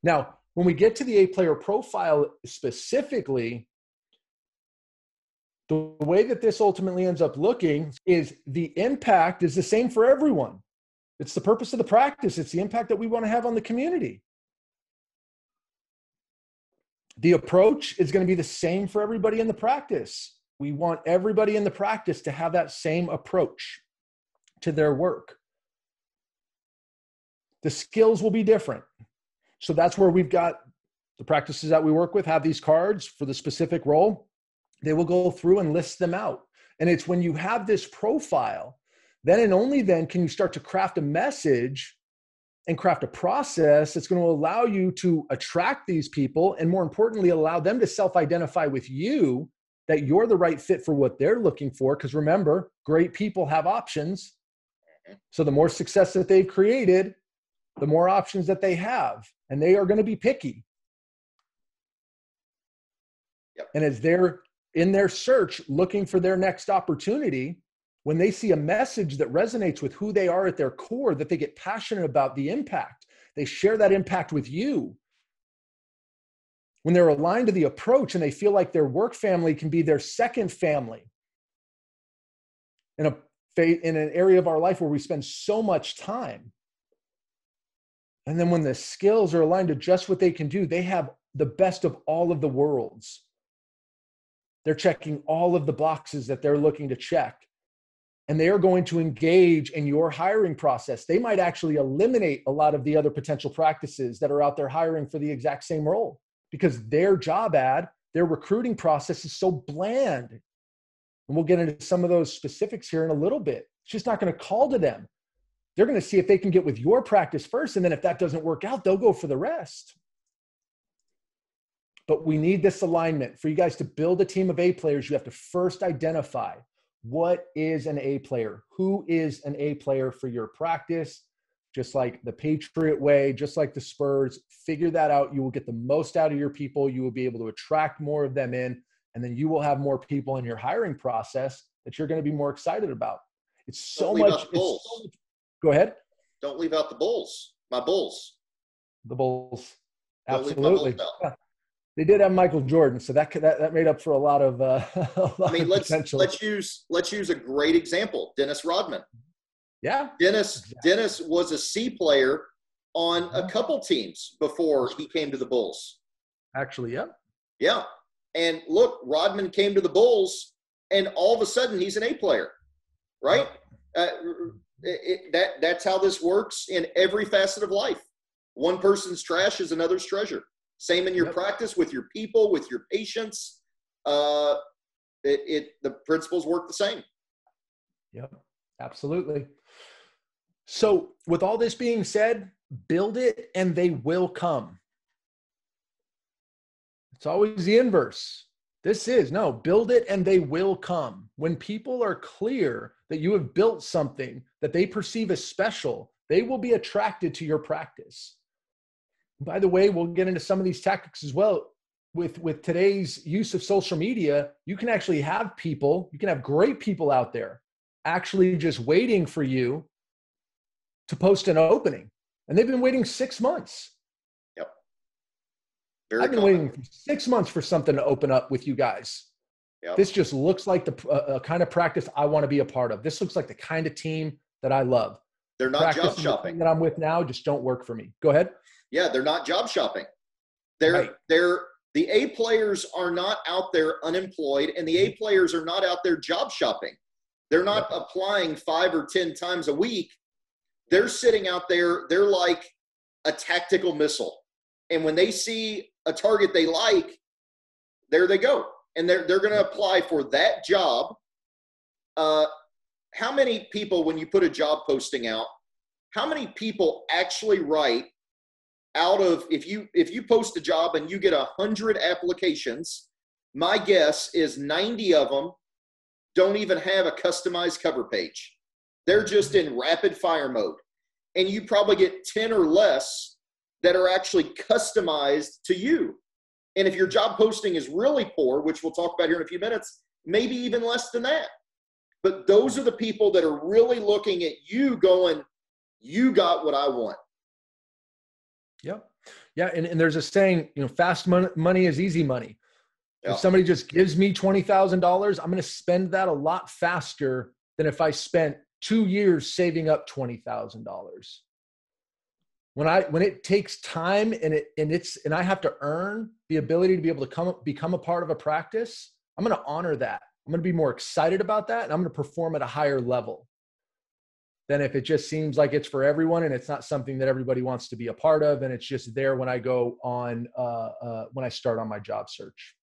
Now, when we get to the A player profile specifically, the way that this ultimately ends up looking is the impact is the same for everyone. It's the purpose of the practice. It's the impact that we want to have on the community. The approach is going to be the same for everybody in the practice. We want everybody in the practice to have that same approach to their work. The skills will be different. So that's where we've got the practices that we work with have these cards for the specific role. They will go through and list them out. And it's when you have this profile, then and only then can you start to craft a message and craft a process that's going to allow you to attract these people and, more importantly, allow them to self-identify with you that you're the right fit for what they're looking for. Because remember, great people have options. So the more success that they've created, the more options that they have, and they are going to be picky. Yep. And as they're in their search looking for their next opportunity, when they see a message that resonates with who they are at their core, that they get passionate about the impact, they share that impact with you. When they're aligned to the approach and they feel like their work family can be their second family in an area of our life where we spend so much time. And then when the skills are aligned to just what they can do, they have the best of all of the worlds. They're checking all of the boxes that they're looking to check. And they are going to engage in your hiring process. They might actually eliminate a lot of the other potential practices that are out there hiring for the exact same role because their job ad, their recruiting process is so bland. And we'll get into some of those specifics here in a little bit. It's just not going to call to them. They're going to see if they can get with your practice first. And then if that doesn't work out, they'll go for the rest. But we need this alignment. For you guys to build a team of A players, you have to first identify what is an A player? Who is an A player for your practice? Just like the Patriot way, just like the Spurs, figure that out. You will get the most out of your people. You will be able to attract more of them in, and then you will have more people in your hiring process that you're going to be more excited about. It's so much. Go ahead. Don't leave out the Bulls. My Bulls. The Bulls. Don't leave my Bulls Absolutely. out. Yeah. They did have Michael Jordan, so that made up for a lot of potential. let's use a great example. Dennis Rodman. Yeah. Dennis was a C player on a couple teams before he came to the Bulls. Actually, yeah. Yeah. And look, Rodman came to the Bulls, and all of a sudden he's an A player, right? That's how this works in every facet of life. One person's trash is another's treasure. Same in your practice with your people, with your patients. The principles work the same. Yep, absolutely. So with all this being said, build it and they will come. It's always the inverse. Build it and they will come. When people are clear that you have built something that they perceive as special, they will be attracted to your practice. By the way, we'll get into some of these tactics as well. With today's use of social media, you can actually have people, you can have great people out there actually just waiting for you to post an opening. And they've been waiting 6 months. Yep. I've been waiting for 6 months for something to open up with you guys. Yep. This just looks like the kind of practice I want to be a part of. This looks like the kind of team that I love. They're not job shopping. That I'm with now just don't work for me. Go ahead. Yeah, they're not job shopping. The A players are not out there unemployed, and the A players are not out there job shopping. They're not applying 5 or 10 times a week. They're sitting out there. They're like a tactical missile. And when they see a target they like, there they go. And they're going to apply for that job. How many people, when you put a job posting out, how many people actually write out of, if you post a job and you get 100 applications, my guess is 90 of them don't even have a customized cover page. They're just in rapid fire mode. And you probably get 10 or less that are actually customized to you. And if your job posting is really poor, which we'll talk about here in a few minutes, maybe even less than that. But those are the people that are really looking at you going, you got what I want. Yep. Yeah. And there's a saying, fast money is easy money. Yeah. If somebody just gives me $20,000, I'm going to spend that a lot faster than if I spent 2 years saving up $20,000. When it takes time and I have to earn the ability to be able to become a part of a practice, I'm going to honor that. I'm going to be more excited about that, and I'm going to perform at a higher level than if it just seems like it's for everyone and it's not something that everybody wants to be a part of, and it's just there when I go on when I start on my job search.